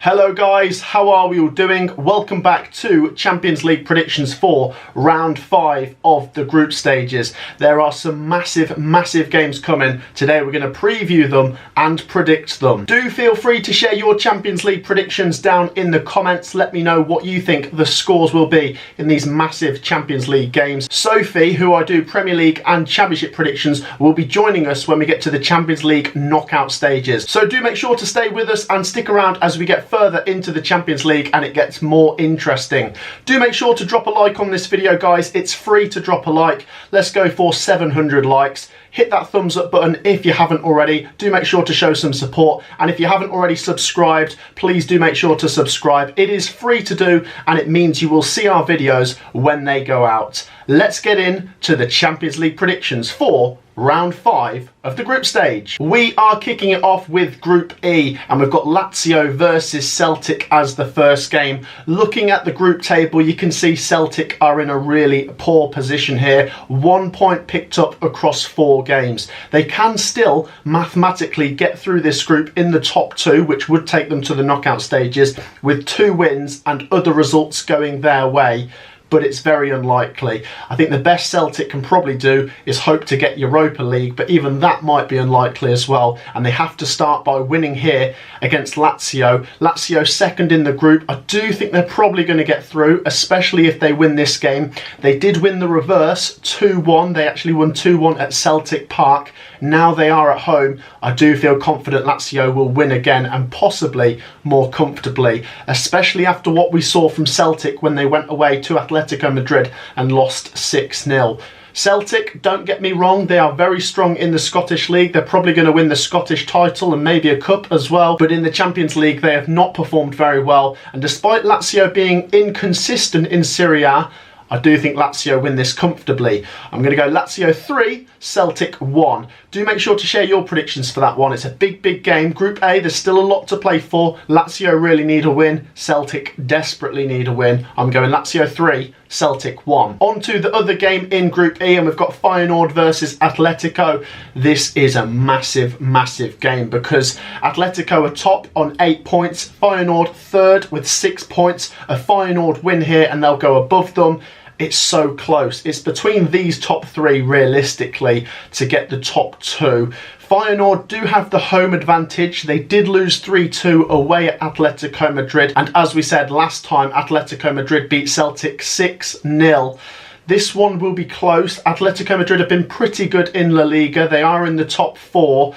Hello guys, how are we all doing? Welcome back to Champions League predictions for round 5 of the group stages. There are some massive games coming. Today we're going to preview them and predict them. Do feel free to share your Champions League predictions down in the comments. Let me know what you think the scores will be in these massive Champions League games. Sophie, who I do Premier League and Championship predictions, will be joining us when we get to the Champions League knockout stages. So do make sure to stay with us and stick around as we get further into the Champions League and it gets more interesting. Do make sure to drop a like on this video, guys. It's free to drop a like. Let's go for 700 likes. Hit that thumbs up button if you haven't already. Do make sure to show some support, and if you haven't already subscribed, please do make sure to subscribe. It is free to do and it means you will see our videos when they go out. Let's get into the Champions League predictions for round 5 of the group stage. We are kicking it off with Group E, and we've got Lazio versus Celtic as the first game. Looking at the group table, you can see Celtic are in a really poor position here. 1 point picked up across 4 games. They can still mathematically get through this group in the top 2, which would take them to the knockout stages, with 2 wins and other results going their way. But it's very unlikely. I think the best Celtic can probably do is hope to get Europa League, but even that might be unlikely as well. And they have to start by winning here against Lazio. Lazio second in the group. I do think they're probably going to get through, especially if they win this game. They did win the reverse 2-1. They actually won 2-1 at Celtic Park. Now they are at home. I do feel confident Lazio will win again, and possibly more comfortably, especially after what we saw from Celtic when they went away to Atletico Madrid and lost 6-0. Celtic, don't get me wrong, they are very strong in the Scottish League. They're probably going to win the Scottish title and maybe a cup as well. But in the Champions League, they have not performed very well. And despite Lazio being inconsistent in Serie A, I do think Lazio win this comfortably. I'm going to go Lazio 3, Celtic 1. Do make sure to share your predictions for that one. It's a big game. Group A, there's still a lot to play for. Lazio really need a win. Celtic desperately need a win. I'm going Lazio 3, Celtic 1. On to the other game in Group E, and we've got Feyenoord versus Atletico. This is a massive game because Atletico are top on 8 points. Feyenoord third with 6 points. A Feyenoord win here and they'll go above them. It's so close. It's between these top 3 realistically to get the top 2. Feyenoord do have the home advantage. They did lose 3-2 away at Atletico Madrid. And as we said last time, Atletico Madrid beat Celtic 6-0. This one will be close. Atletico Madrid have been pretty good in La Liga. They are in the top 4.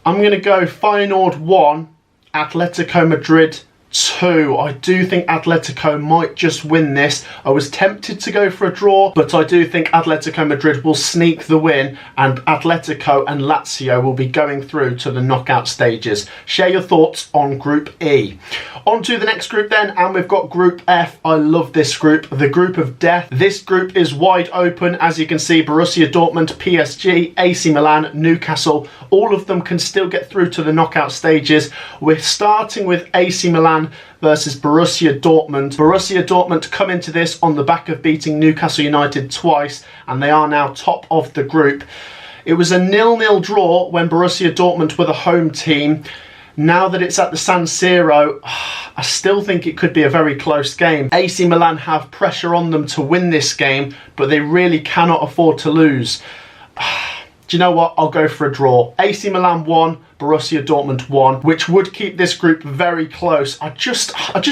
I'm going to go Feyenoord 1, Atletico Madrid 2. I do think Atletico might just win this. I was tempted to go for a draw, but I do think Atletico Madrid will sneak the win and Atletico and Lazio will be going through to the knockout stages. Share your thoughts on Group E. On to the next group then, and we've got Group F. I love this group, the group of death. This group is wide open. As you can see, Borussia Dortmund, PSG, AC Milan, Newcastle, all of them can still get through to the knockout stages. We're starting with AC Milan versus Borussia Dortmund. Borussia Dortmund come into this on the back of beating Newcastle United twice, and they are now top of the group. It was a 0-0 draw when Borussia Dortmund were the home team. Now that it's at the San Siro, I still think it could be a very close game. AC Milan have pressure on them to win this game, but they really cannot afford to lose. Do you know what? I'll go for a draw. AC Milan 1, Borussia Dortmund 1, which would keep this group very close. I just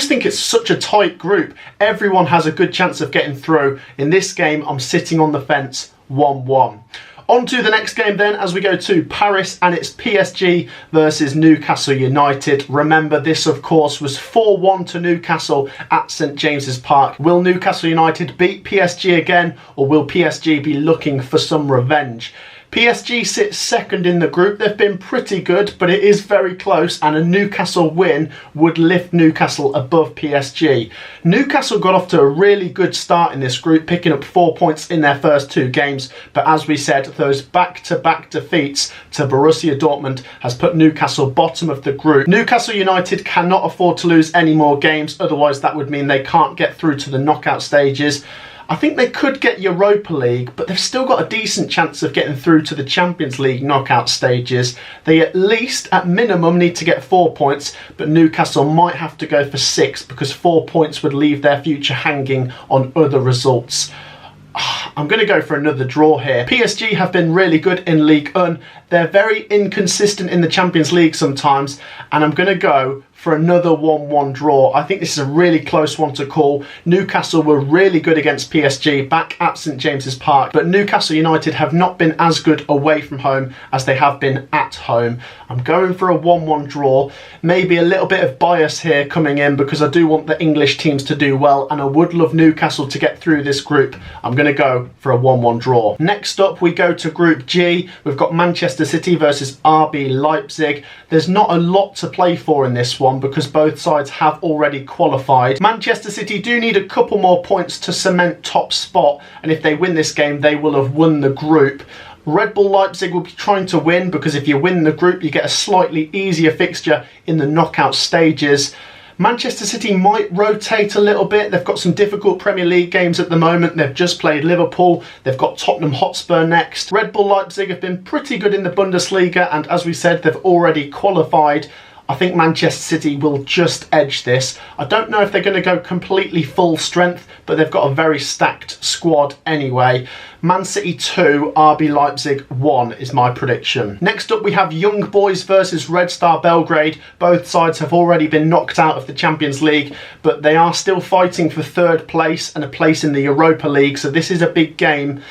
think it's such a tight group. Everyone has a good chance of getting through. In this game, I'm sitting on the fence 1-1. On to the next game then, as we go to Paris, and it's PSG versus Newcastle United. Remember, this of course was 4-1 to Newcastle at St James's Park. Will Newcastle United beat PSG again, or will PSG be looking for some revenge? PSG sits second in the group. They've been pretty good, but it is very close, and a Newcastle win would lift Newcastle above PSG. Newcastle got off to a really good start in this group, picking up 4 points in their first 2 games, but as we said, those back-to-back defeats to Borussia Dortmund has put Newcastle bottom of the group. Newcastle United cannot afford to lose any more games, otherwise that would mean they can't get through to the knockout stages. I think they could get Europa League, but they've still got a decent chance of getting through to the Champions League knockout stages. They at least, at minimum, need to get 4 points, but Newcastle might have to go for 6 because 4 points would leave their future hanging on other results. I'm going to go for another draw here. PSG have been really good in Ligue 1. They're very inconsistent in the Champions League sometimes, and I'm going to go for another 1-1 draw. I think this is a really close one to call. Newcastle were really good against PSG back at St James's Park, but Newcastle United have not been as good away from home as they have been at home. I'm going for a 1-1 draw. Maybe a little bit of bias here coming in because I do want the English teams to do well, and I would love Newcastle to get through this group. I'm going to go for a 1-1 draw. Next up, we go to Group G. We've got Manchester City versus RB Leipzig. There's not a lot to play for in this one because both sides have already qualified. Manchester City do need a couple more points to cement top spot, and if they win this game, they will have won the group. Red Bull Leipzig will be trying to win because if you win the group, you get a slightly easier fixture in the knockout stages. Manchester City might rotate a little bit. They've got some difficult Premier League games at the moment. They've just played Liverpool. They've got Tottenham Hotspur next. Red Bull Leipzig have been pretty good in the Bundesliga, and as we said, they've already qualified. I think Manchester City will just edge this. I don't know if they're going to go completely full strength, but they've got a very stacked squad anyway. Man City 2, RB Leipzig 1 is my prediction. Next up, we have Young Boys versus Red Star Belgrade. Both sides have already been knocked out of the Champions League, but they are still fighting for third place and a place in the Europa League, so this is a big game.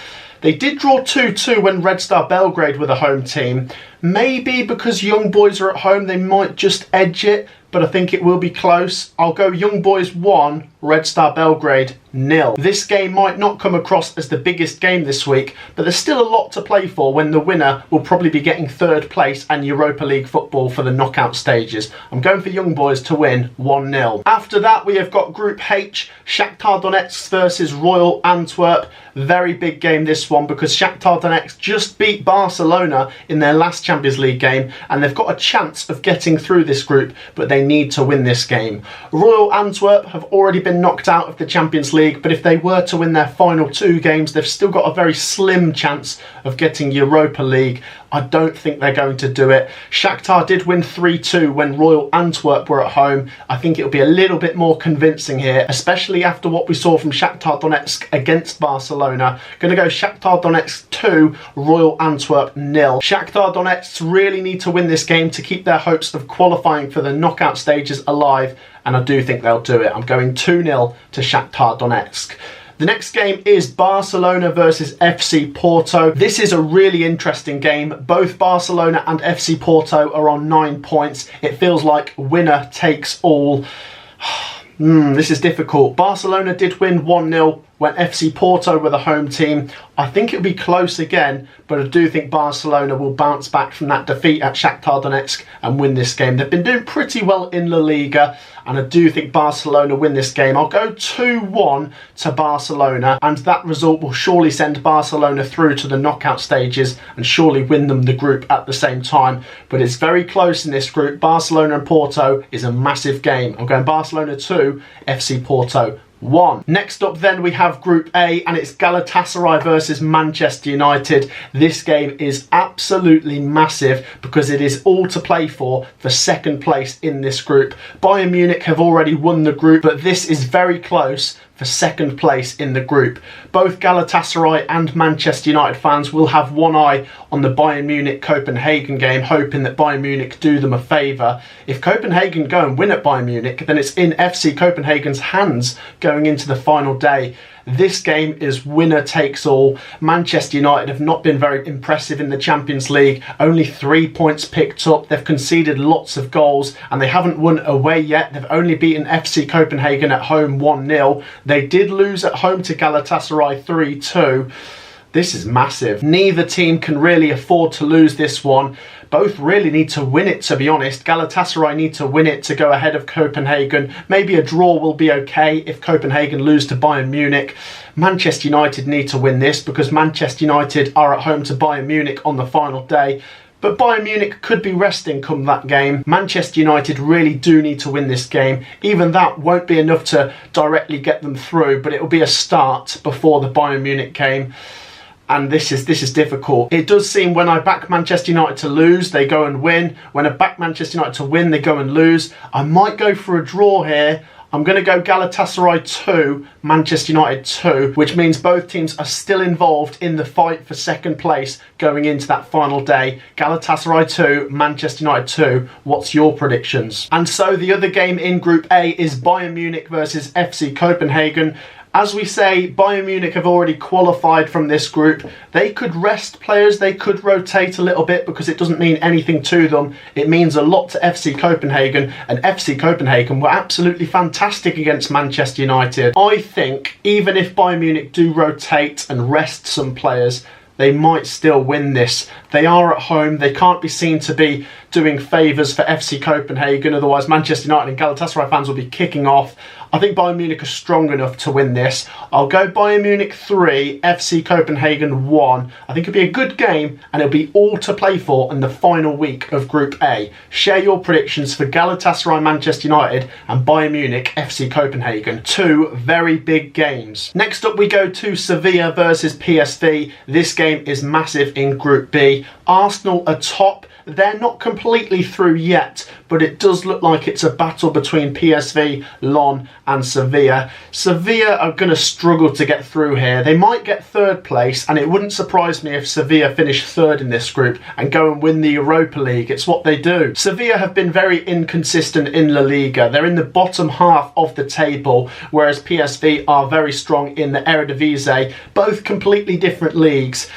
They did draw 2-2 when Red Star Belgrade were the home team. Maybe because Young Boys are at home, they might just edge it, but I think it will be close. I'll go Young Boys 1, Red Star Belgrade 0. This game might not come across as the biggest game this week, but there's still a lot to play for when the winner will probably be getting third place and Europa League football for the knockout stages. I'm going for Young Boys to win 1-0. After that, we have got Group H, Shaktar Donetsk versus Royal Antwerp. Very big game this one because Shaktar Donetsk just beat Barcelona in their last Champions League game, and they've got a chance of getting through this group, but they need to win this game. Royal Antwerp have already been knocked out of the Champions League, but if they were to win their final 2 games, they've still got a very slim chance of getting Europa League. I don't think they're going to do it. Shaktar did win 3-2 when Royal Antwerp were at home. I think it'll be a little bit more convincing here, especially after what we saw from Shaktar Donetsk against Barcelona. Going to go Shaktar Donetsk 2, Royal Antwerp 0. Shaktar Donetsk really need to win this game to keep their hopes of qualifying for the knockout stages alive, and I do think they'll do it. I'm going 2-0 to Shaktar Donetsk. The next game is Barcelona versus FC Porto. This is a really interesting game. Both Barcelona and FC Porto are on 9 points. It feels like winner takes all. This is difficult. Barcelona did win 1-0 when FC Porto were the home team. I think it'll be close again, but I do think Barcelona will bounce back from that defeat at Shaktar Donetsk and win this game. They've been doing pretty well in La Liga, and I do think Barcelona win this game. I'll go 2-1 to Barcelona, and that result will surely send Barcelona through to the knockout stages and surely win them the group at the same time. But it's very close in this group. Barcelona and Porto is a massive game. I'm going Barcelona 2, FC Porto 1. Next up then we have Group A, and it's Galatasaray versus Manchester United. This game is absolutely massive because it is all to play for second place in this group. Bayern Munich have already won the group, but this is very close for second place in the group. Both Galatasaray and Manchester United fans will have one eye on the Bayern Munich Copenhagen game, hoping that Bayern Munich do them a favour. If Copenhagen go and win at Bayern Munich, then it's in FC Copenhagen's hands going into the final day. This game is winner takes all. Manchester United have not been very impressive in the Champions League. Only 3 points picked up. They've conceded lots of goals and they haven't won away yet. They've only beaten FC Copenhagen at home 1-0. They did lose at home to Galatasaray 3-2. This is massive. Neither team can really afford to lose this one. Both really need to win it, to be honest. Galatasaray need to win it to go ahead of Copenhagen. Maybe a draw will be okay if Copenhagen lose to Bayern Munich. Manchester United need to win this because Manchester United are at home to Bayern Munich on the final day. but Bayern Munich could be resting come that game. Manchester United really do need to win this game. Even that won't be enough to directly get them through, but it will be a start before the Bayern Munich game. And this is difficult. It does seem when I back Manchester United to lose, they go and win. When I back Manchester United to win, they go and lose. I might go for a draw here. I'm going to go Galatasaray 2, Manchester United 2, which means both teams are still involved in the fight for second place going into that final day. Galatasaray 2, Manchester United 2. What's your predictions? And so the other game in Group A is Bayern Munich versus FC Copenhagen. As we say, Bayern Munich have already qualified from this group. They could rest players, they could rotate a little bit because it doesn't mean anything to them. It means a lot to FC Copenhagen, and FC Copenhagen were absolutely fantastic against Manchester United. I think even if Bayern Munich do rotate and rest some players, they might still win this. They are at home. They can't be seen to be doing favours for FC Copenhagen. Otherwise, Manchester United and Galatasaray fans will be kicking off. I think Bayern Munich are strong enough to win this. I'll go Bayern Munich 3, FC Copenhagen 1. I think it'll be a good game and it'll be all to play for in the final week of Group A. Share your predictions for Galatasaray, Manchester United and Bayern Munich, FC Copenhagen. Two very big games. Next up we go to Sevilla versus PSV. This game is massive in Group B. Arsenal are top. They're not completely through yet, but it does look like it's a battle between PSV, Lyon and Sevilla. Sevilla are going to struggle to get through here. They might get third place, and it wouldn't surprise me if Sevilla finish third in this group and go and win the Europa League. It's what they do. Sevilla have been very inconsistent in La Liga. They're in the bottom half of the table, whereas PSV are very strong in the Eredivisie. Both completely different leagues.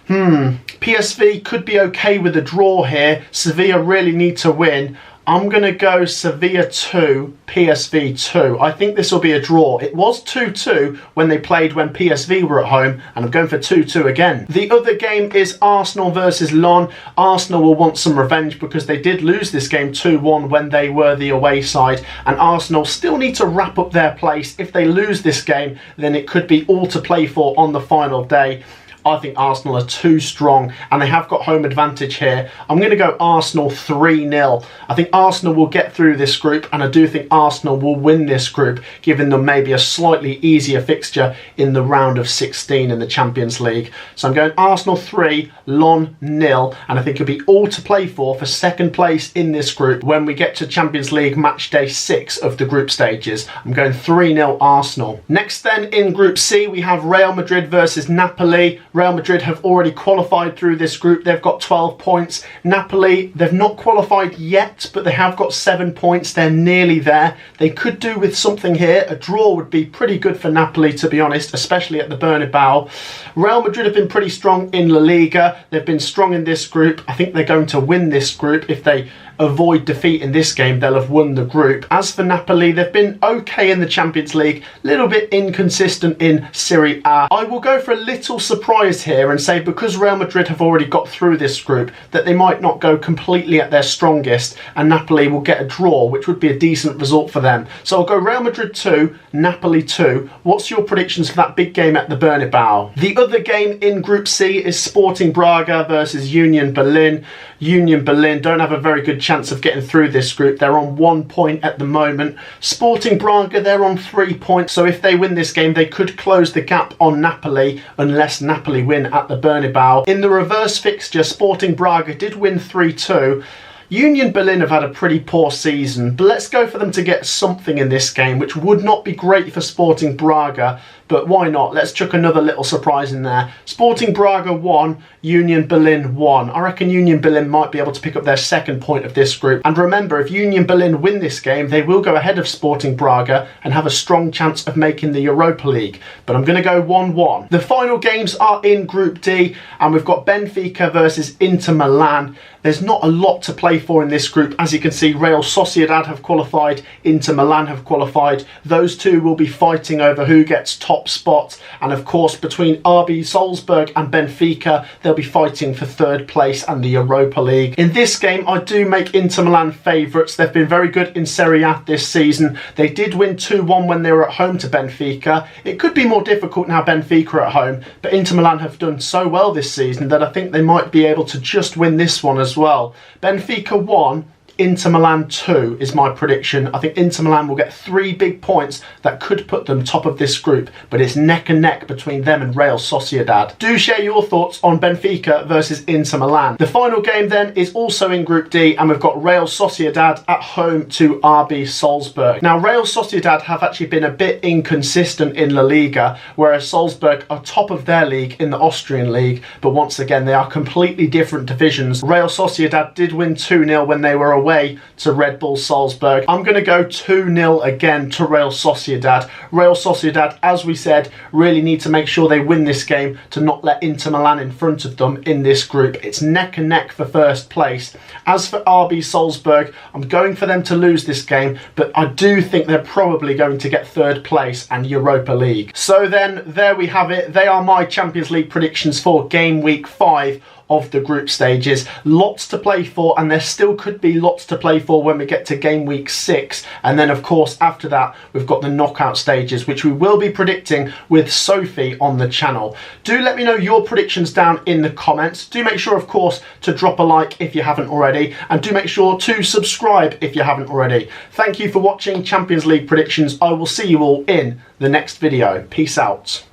PSV could be okay with a draw here. Sevilla really need to win. I'm going to go Sevilla 2, PSV 2. I think this will be a draw. It was 2-2 when they played when PSV were at home, and I'm going for 2-2 again. The other game is Arsenal versus Lyon. Arsenal will want some revenge because they did lose this game 2-1 when they were the away side, and Arsenal still need to wrap up their place. If they lose this game, then it could be all to play for on the final day. I think Arsenal are too strong and they have got home advantage here. I'm going to go Arsenal 3-0. I think Arsenal will get through this group, and I do think Arsenal will win this group, giving them maybe a slightly easier fixture in the round of 16 in the Champions League. So I'm going Arsenal 3, Lyon 0, and I think it'll be all to play for second place in this group when we get to Champions League match day 6 of the group stages. I'm going 3-0 Arsenal. Next then in Group C we have Real Madrid versus Napoli. Real Madrid have already qualified through this group. They've got 12 points. Napoli, they've not qualified yet, but they have got 7 points. They're nearly there. They could do with something here. A draw would be pretty good for Napoli, to be honest, especially at the Bernabeu. Real Madrid have been pretty strong in La Liga. They've been strong in this group. I think they're going to win this group. If they avoid defeat in this game, they'll have won the group. As for Napoli, they've been okay in the Champions League, a little bit inconsistent in Serie A. I will go for a little surprise here and say because Real Madrid have already got through this group that they might not go completely at their strongest, and Napoli will get a draw, which would be a decent result for them. So I'll go Real Madrid 2, Napoli 2. What's your predictions for that big game at the Bernabeu? The other game in Group C is Sporting Braga versus Union Berlin. Union Berlin don't have a very good chance of getting through this group. They're on 1 point at the moment. Sporting Braga, they're on 3 points. So if they win this game, they could close the gap on Napoli unless Napoli win at the Bernabeu. In the reverse fixture, Sporting Braga did win 3-2. Union Berlin have had a pretty poor season, but let's go for them to get something in this game, which would not be great for Sporting Braga, but why not? Let's chuck another little surprise in there. Sporting Braga 1, Union Berlin 1. I reckon Union Berlin might be able to pick up their 2nd point of this group. And remember, if Union Berlin win this game, they will go ahead of Sporting Braga and have a strong chance of making the Europa League. But I'm going to go 1-1. The final games are in Group D, and we've got Benfica versus Inter Milan. There's not a lot to play for in this group. As you can see, Real Sociedad have qualified, Inter Milan have qualified. Those two will be fighting over who gets top top spot. And of course, between RB Salzburg and Benfica, they'll be fighting for third place and the Europa League. In this game, I do make Inter Milan favourites. They've been very good in Serie A this season. They did win 2-1 when they were at home to Benfica. It could be more difficult now Benfica are at home, but Inter Milan have done so well this season that I think they might be able to just win this one as well. Benfica 1, Inter Milan 2 is my prediction. I think Inter Milan will get 3 big points that could put them top of this group, but it's neck and neck between them and Real Sociedad. Do share your thoughts on Benfica versus Inter Milan. The final game then is also in Group D, and we've got Real Sociedad at home to RB Salzburg. Now, Real Sociedad have actually been a bit inconsistent in La Liga, whereas Salzburg are top of their league in the Austrian league, but once again they are completely different divisions. Real Sociedad did win 2-0 when they were away to Red Bull Salzburg. I'm going to go 2-0 again to Real Sociedad. Real Sociedad, as we said, really need to make sure they win this game to not let Inter Milan in front of them in this group. It's neck and neck for first place. As for RB Salzburg, I'm going for them to lose this game, but I do think they're probably going to get third place and Europa League. So then, there we have it. They are my Champions League predictions for game week 5 of the group stages. Lots to play for, and there still could be lots to play for when we get to game week 6, and then of course after that we've got the knockout stages, which we will be predicting with Sophie on the channel. Do let me know your predictions down in the comments. Do make sure of course to drop a like if you haven't already, and do make sure to subscribe if you haven't already. Thank you for watching Champions League predictions. I will see you all in the next video. Peace out.